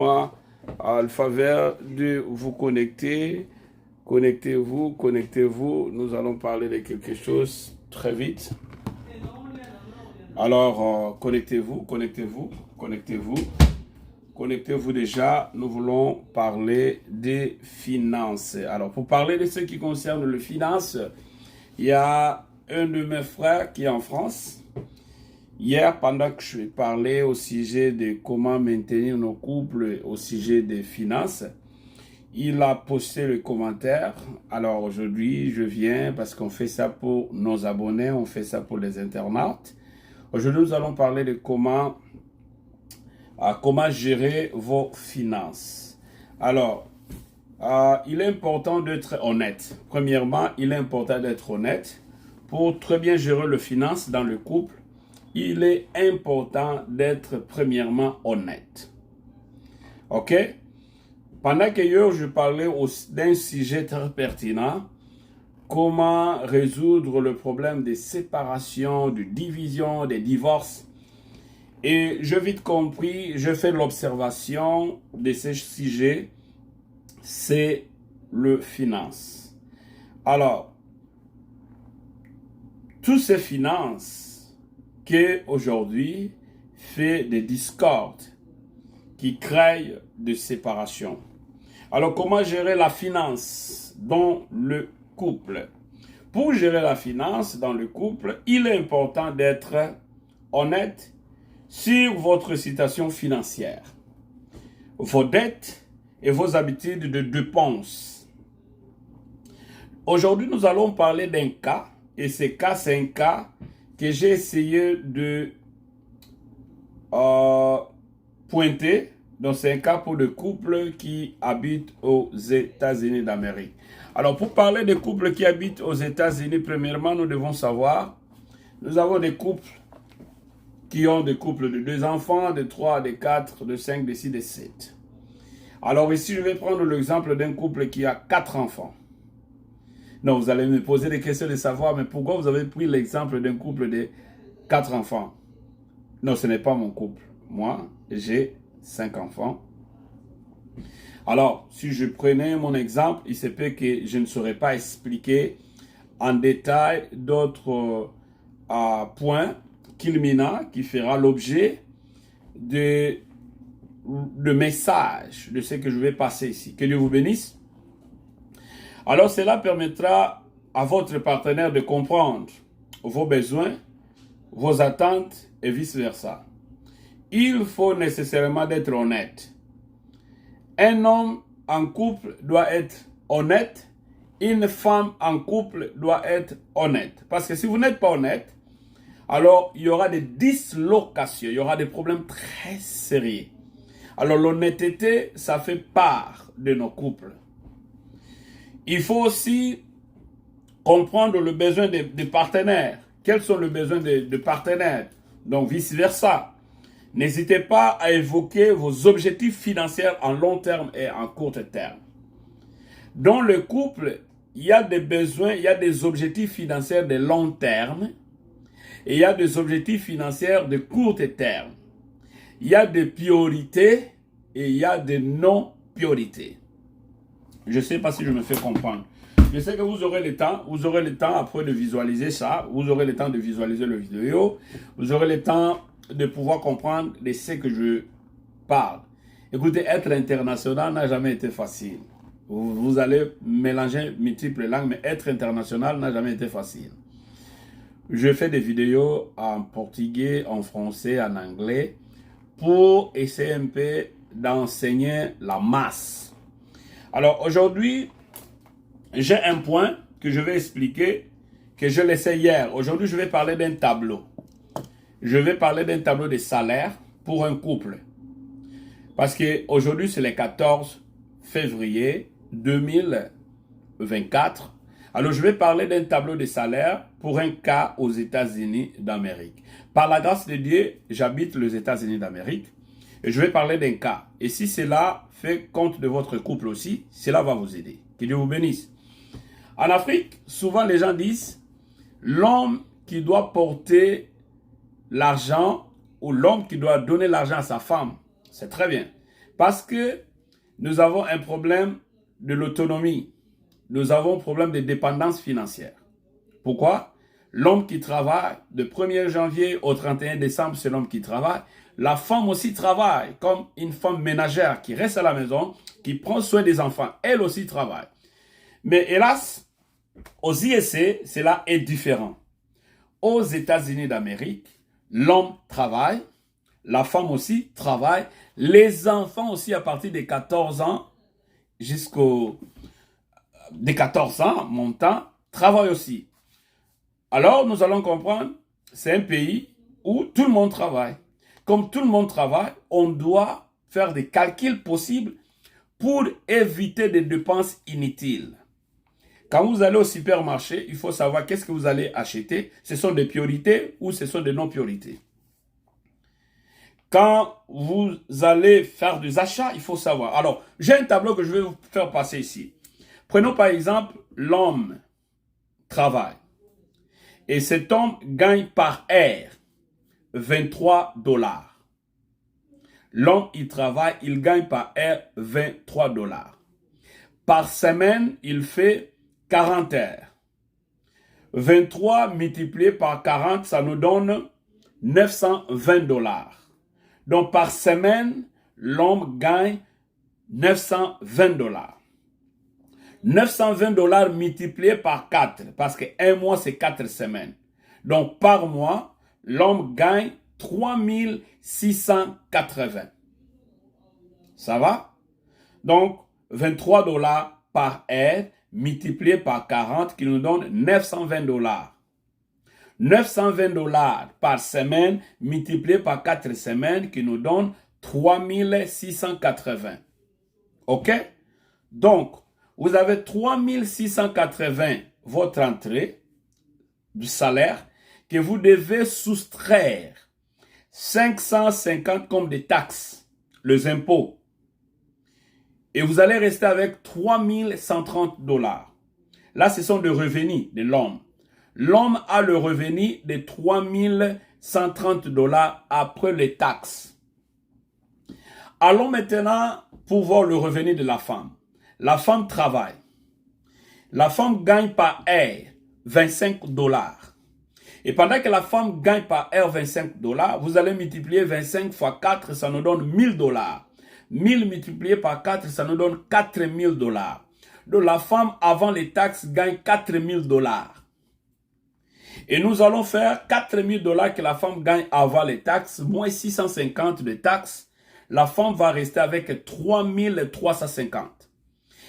À la faveur de vous connecter. Connectez-vous, connectez-vous. Nous allons parler de quelque chose très vite. Alors, connectez-vous, connectez-vous, connectez-vous. Connectez-vous déjà. Nous voulons parler des finances. Alors, pour parler de ce qui concerne les finances, il y a un de mes frères qui est en France. Hier, pendant que je parlais au sujet de comment maintenir nos couples au sujet des finances, il a posté le commentaire. Alors aujourd'hui, je viens parce qu'on fait ça pour nos abonnés, on fait ça pour les internautes. Aujourd'hui, nous allons parler de comment gérer vos finances. Alors, il est important d'être honnête. Premièrement, il est important d'être honnête. Pour très bien gérer les finances dans le couple, il est important d'être premièrement honnête. Ok? Pendant que hier, je parlais d'un sujet très pertinent, comment résoudre le problème des séparations, de division, des divorces. Et je vite compris, je fais l'observation de ce sujet, c'est le finance. Alors, toutes ces finances qu'aujourd'hui fait des discordes qui créent des séparations. Alors, comment gérer la finance dans le couple? Pour gérer la finance dans le couple, il est important d'être honnête sur votre situation financière, vos dettes et vos habitudes de dépenses. Aujourd'hui, nous allons parler d'un cas, et ce cas, c'est un cas que j'ai essayé de pointer. Donc, c'est un cas pour des couples qui habitent aux États-Unis d'Amérique. Alors, pour parler des couples qui habitent aux États-Unis, premièrement, nous devons savoir, nous avons des couples qui ont des couples de 2 enfants, de 3, de 4, de 5, de 6, de 7. Alors ici, je vais prendre l'exemple d'un couple qui a 4 enfants. Non, vous allez me poser des questions de savoir, mais pourquoi vous avez pris l'exemple d'un couple de 4 enfants? Non, ce n'est pas mon couple. Moi, j'ai 5 enfants. Alors, si je prenais mon exemple, il se peut que je ne saurais pas expliquer en détail d'autres points culminants qui fera l'objet de messages de ce que je vais passer ici. Que Dieu vous bénisse. Alors, cela permettra à votre partenaire de comprendre vos besoins, vos attentes et vice-versa. Il faut nécessairement être honnête. Un homme en couple doit être honnête. Une femme en couple doit être honnête. Parce que si vous n'êtes pas honnête, alors il y aura des dislocations, il y aura des problèmes très sérieux. Alors l'honnêteté, ça fait part de nos couples. Il faut aussi comprendre le besoin des partenaires. Quels sont les besoins des partenaires? Donc vice-versa. N'hésitez pas à évoquer vos objectifs financiers en long terme et en court terme. Dans le couple, il y a des besoins, il y a des objectifs financiers de long terme et il y a des objectifs financiers de court terme. Il y a des priorités et il y a des non-priorités. Je ne sais pas si je me fais comprendre. Je sais que vous aurez le temps après de visualiser ça, vous aurez le temps de visualiser la vidéo, vous aurez le temps de pouvoir comprendre de ce que je parle. Écoutez, être international n'a jamais été facile. Vous allez mélanger multiples langues, mais être international n'a jamais été facile. Je fais des vidéos en portugais, en français, en anglais, pour essayer un peu d'enseigner la masse. Alors aujourd'hui, j'ai un point que je vais expliquer, que je laissais hier. Aujourd'hui, je vais parler d'un tableau. Je vais parler d'un tableau de salaire pour un couple. Parce qu'aujourd'hui, c'est le 14 février 2024. Alors, je vais parler d'un tableau de salaire pour un cas aux États-Unis d'Amérique. Par la grâce de Dieu, j'habite les États-Unis d'Amérique. Et je vais parler d'un cas. Et si cela fait compte de votre couple aussi, cela va vous aider. Que Dieu vous bénisse. En Afrique, souvent les gens disent, l'homme qui doit porter l'argent ou l'homme qui doit donner l'argent à sa femme, c'est très bien. Parce que nous avons un problème de l'autonomie. Nous avons un problème de dépendance financière. Pourquoi? L'homme qui travaille, de 1er janvier au 31 décembre, c'est l'homme qui travaille. La femme aussi travaille, comme une femme ménagère qui reste à la maison, qui prend soin des enfants. Elle aussi travaille. Mais hélas, aux USA, cela est différent. Aux États-Unis d'Amérique, l'homme travaille, la femme aussi travaille, les enfants aussi à partir de 14 ans jusqu'au des 14 ans montant travaillent aussi. Alors nous allons comprendre, c'est un pays où tout le monde travaille. Comme tout le monde travaille, on doit faire des calculs possibles pour éviter des dépenses inutiles. Quand vous allez au supermarché, il faut savoir qu'est-ce que vous allez acheter. Ce sont des priorités ou ce sont des non-priorités. Quand vous allez faire des achats, il faut savoir. Alors, j'ai un tableau que je vais vous faire passer ici. Prenons par exemple l'homme travaille. Et cet homme gagne par heure 23 $. L'homme, il travaille, il gagne par heure 23 $. Par semaine, il fait 40 heures. 23 multiplié par 40, ça nous donne 920 $. Donc, par semaine, l'homme gagne 920 $. 920 $ multiplié par 4, parce qu'un mois, c'est 4 semaines. Donc, par mois, l'homme gagne 3680. Ça va? Donc, 23 $ par heure multiplié par 40 qui nous donne 920 $. 920 $ par semaine multiplié par 4 semaines qui nous donne 3680. OK? Donc, vous avez 3680 votre entrée du salaire que vous devez soustraire 550 comme des taxes, les impôts. Et vous allez rester avec 3130 $. Là, ce sont des revenus de l'homme. L'homme a le revenu de 3130 $ après les taxes. Allons maintenant pour voir le revenu de la femme. La femme travaille. La femme gagne par heure 25 $. Et pendant que la femme gagne par heure 25 $, vous allez multiplier 25 fois 4, ça nous donne 1000 $. 1000 multiplié par 4, ça nous donne 4000 $. Donc la femme, avant les taxes, gagne 4000 $. Et nous allons faire 4000 $ que la femme gagne avant les taxes, moins 650 de taxes. La femme va rester avec 3350.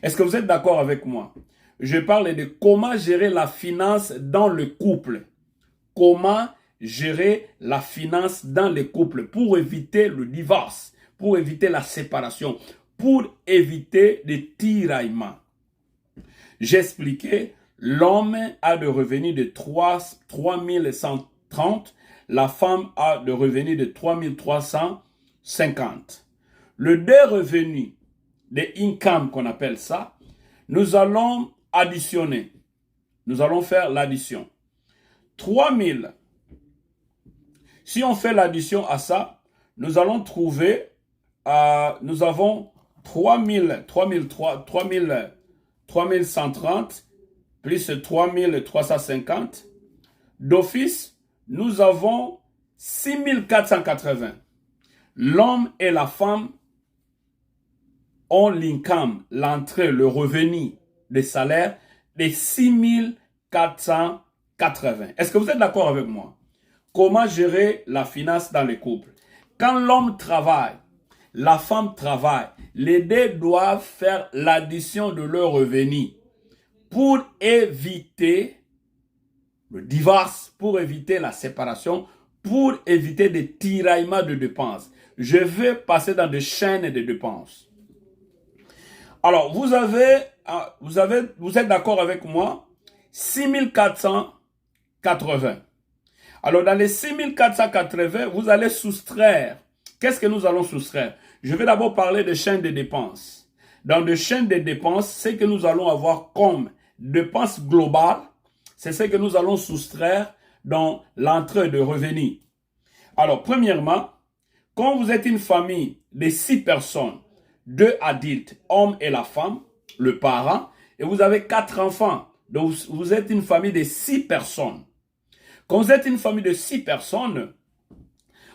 Est-ce que vous êtes d'accord avec moi? Je parle de comment gérer la finance dans le couple. Comment gérer la finance dans le couple pour éviter le divorce, pour éviter la séparation, pour éviter les tiraillements. J'ai expliqué, l'homme a de revenus de 3130, la femme a de revenus de 3350. Le deux revenus de income qu'on appelle ça, nous allons additionner. Nous allons faire l'addition. 3000. Si on fait l'addition à ça, nous allons trouver, nous avons 3130 plus 3350. D'office, nous avons 6480. L'homme et la femme ont l'income, l'entrée, le revenu des salaires de 6480. Est-ce que vous êtes d'accord avec moi? Comment gérer la finance dans les couples? Quand l'homme travaille, la femme travaille, les deux doivent faire l'addition de leurs revenus pour éviter le divorce, pour éviter la séparation, pour éviter des tiraillements de dépenses. Je vais passer dans des chaînes de dépenses. Alors, vous êtes d'accord avec moi? 6480. Alors, dans les 6480, vous allez soustraire. Qu'est-ce que nous allons soustraire? Je vais d'abord parler de chaînes de dépenses. Dans les chaînes de dépenses, ce que nous allons avoir comme dépenses globales, c'est ce que nous allons soustraire dans l'entrée de revenus. Alors, premièrement, quand vous êtes une famille de 6 personnes, 2 adultes, homme et la femme, le parent, et vous avez 4 enfants. Donc, vous êtes une famille de 6 personnes. Quand vous êtes une famille de 6 personnes,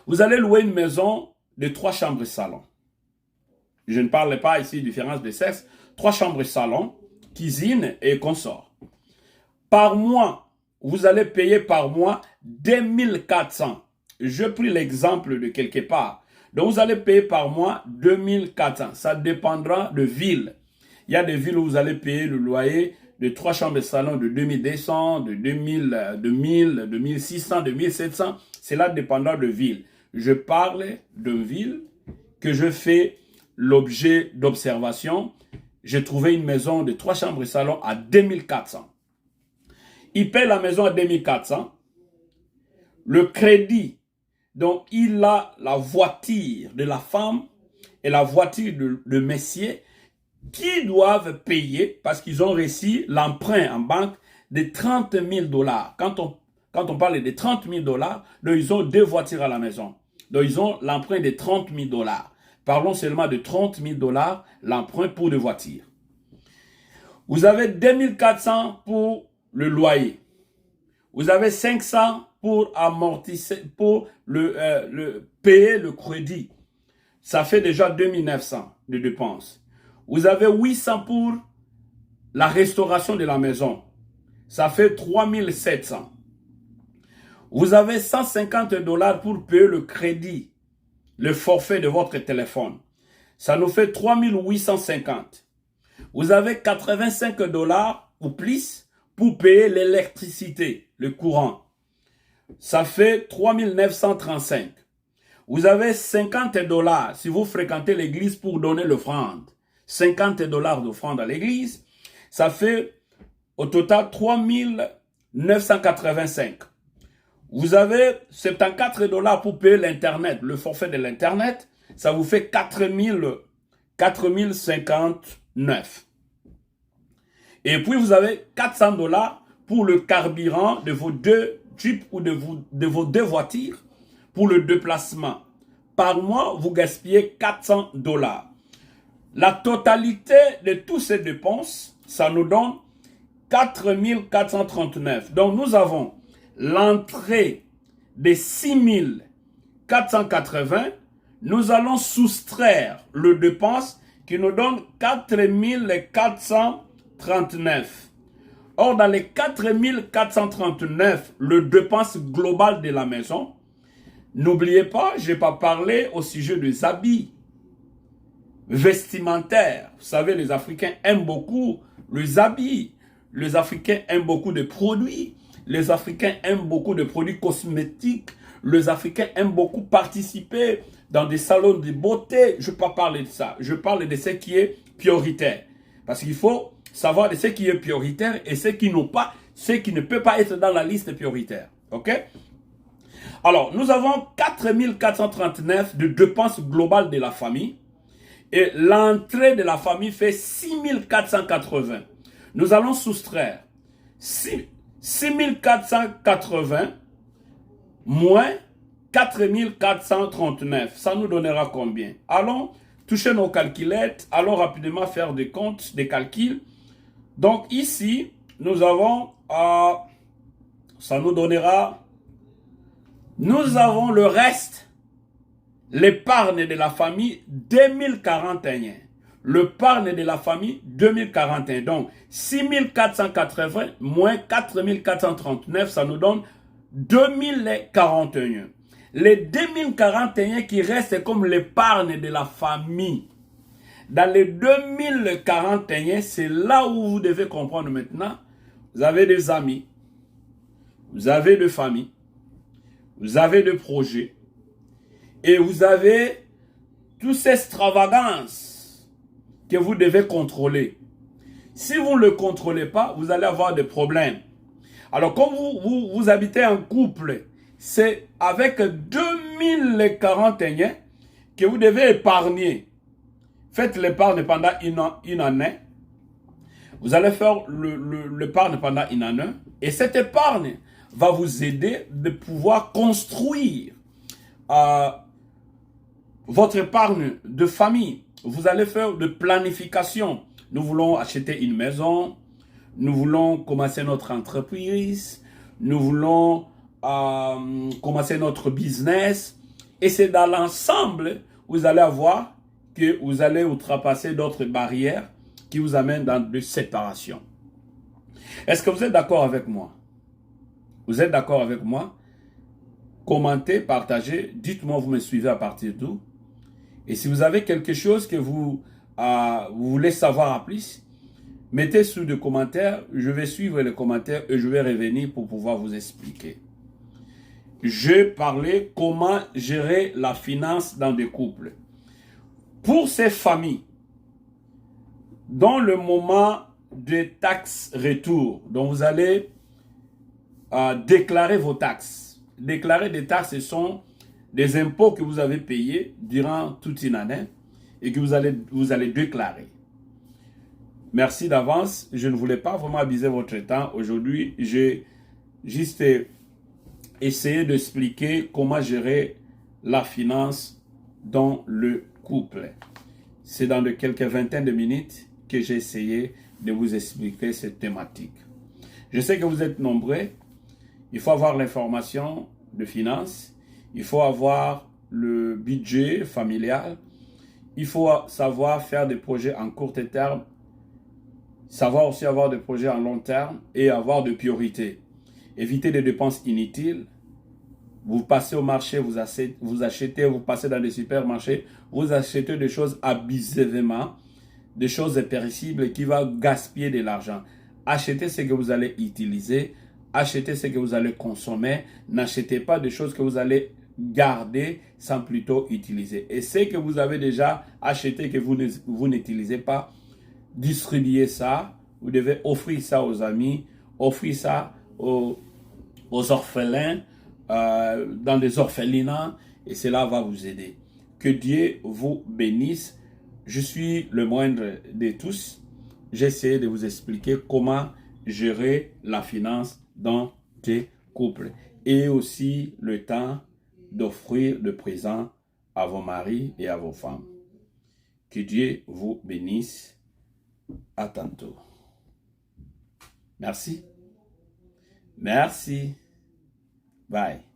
vous allez louer une maison de 3 chambres et salon. Je ne parle pas ici de différence de sexe. 3 chambres et salon, cuisine et consort. Par mois, vous allez payer par mois 2400. Je pris l'exemple de quelque part. Donc, vous allez payer par mois 2400. Ça dépendra de ville. Il y a des villes où vous allez payer le loyer de 3 chambres et salon de 2200, de 2000, 2000, 2600, 2700. Cela dépendra de ville. Je parle de ville que je fais l'objet d'observation. J'ai trouvé une maison de 3 chambres et salon à 2400. Il paie la maison à 2400. Le crédit, donc il a la voiture de la femme et la voiture de messier qui doivent payer parce qu'ils ont reçu l'emprunt en banque de 30 000 $. Quand on parle de 30 000 $, donc ils ont 2 voitures à la maison. Donc ils ont l'emprunt de 30 000 $. Parlons seulement de 30 000 $, l'emprunt pour 2 voitures. Vous avez 2400 pour le loyer. Vous avez 500 pour amortir, pour payer le crédit. Ça fait déjà 2900 de dépenses. Vous avez 800 pour la restauration de la maison. Ça fait 3700. Vous avez 150 $ pour payer le crédit, le forfait de votre téléphone. Ça nous fait 3850. Vous avez 85 $ ou plus pour payer l'électricité, le courant. Ça fait 3935. Vous avez 50 $ si vous fréquentez l'église pour donner l'offrande. 50 $ d'offrande à l'église. Ça fait au total 3985. Vous avez 74 $ pour payer l'internet, le forfait de l'internet. Ça vous fait 4059. Et puis vous avez 400 $ pour le carburant de vos 2 jeeps ou de vos 2 voitures pour le déplacement. Par mois, vous gaspillez 400 $. La totalité de toutes ces dépenses, ça nous donne 4439. Donc nous avons l'entrée de 6480. Nous allons soustraire le dépense qui nous donne 4439. Or, dans les 4439, le dépense global de la maison, n'oubliez pas, je n'ai pas parlé au sujet des habits vestimentaires. Vous savez, les Africains aiment beaucoup les habits. Les Africains aiment beaucoup de produits. Les Africains aiment beaucoup de produits cosmétiques. Les Africains aiment beaucoup participer dans des salons de beauté. Je ne vais pas parler de ça. Je parle de ce qui est prioritaire. Parce qu'il faut savoir de ce qui est prioritaire et ce qui ne peut pas être dans la liste prioritaire. OK? Alors, nous avons 4439 de dépenses globales de la famille. Et l'entrée de la famille fait 6480. Nous allons soustraire 6480 moins 4439. Ça nous donnera combien? Allons toucher nos calculettes. Allons rapidement faire des comptes, des calculs. Donc ici, nous avons, ça nous donnera, nous avons le reste, l'épargne de la famille 2041. L'épargne de la famille 2041. Donc 6480 moins 4439, ça nous donne 2041. Les 2041 qui restent comme l'épargne de la famille. Dans les 2041, c'est là où vous devez comprendre maintenant. Vous avez des amis, vous avez des familles, vous avez des projets et vous avez toutes ces extravagances que vous devez contrôler. Si vous ne le contrôlez pas, vous allez avoir des problèmes. Alors, comme vous habitez en couple, c'est avec 2041 que vous devez épargner. Faites l'épargne pendant une année. Vous allez faire l'épargne pendant une année. Et cette épargne va vous aider de pouvoir construire votre épargne de famille. vous allez faire de planification. Nous voulons acheter une maison, nous voulons commencer notre entreprise, nous voulons commencer notre business. Et c'est dans l'ensemble, vous allez avoir que vous allez outrepasser d'autres barrières qui vous amènent dans des séparations. Est-ce que vous êtes d'accord avec moi? Vous êtes d'accord avec moi? Commentez, partagez, dites-moi vous me suivez à partir d'où. Et si vous avez quelque chose que vous voulez savoir en plus, mettez sous des commentaires, je vais suivre les commentaires et je vais revenir pour pouvoir vous expliquer. Je parlais comment gérer la finance dans des couples. Pour ces familles, dans le moment des taxes retour, donc vous allez déclarer vos taxes. Déclarer des taxes, ce sont des impôts que vous avez payés durant toute une année et que vous allez déclarer. Merci d'avance. Je ne voulais pas vraiment abuser votre temps. Aujourd'hui, j'ai juste essayé d'expliquer comment gérer la finance dans le couple. C'est dans quelques vingtaines de minutes que j'ai essayé de vous expliquer cette thématique. Je sais que vous êtes nombreux. Il faut avoir l'information de finance. Il faut avoir le budget familial. Il faut savoir faire des projets en court terme. Savoir aussi avoir des projets en long terme et avoir de priorités. Éviter des dépenses inutiles. Vous passez au marché, vous achetez, vous passez dans des supermarchés, vous achetez des choses abusivement, des choses périssable qui vont gaspiller de l'argent. Achetez ce que vous allez utiliser, achetez ce que vous allez consommer, n'achetez pas des choses que vous allez garder sans plutôt utiliser. Et ce que vous avez déjà acheté que vous n'utilisez pas, distribuez ça, vous devez offrir ça aux amis, offrir ça aux orphelins, dans des orphelinats, et cela va vous aider. Que Dieu vous bénisse. Je suis le moindre de tous. J'essaie de vous expliquer comment gérer la finance dans tes couples et aussi le temps d'offrir de présents à vos maris et à vos femmes. Que Dieu vous bénisse. À tantôt. Merci. Merci. Bye.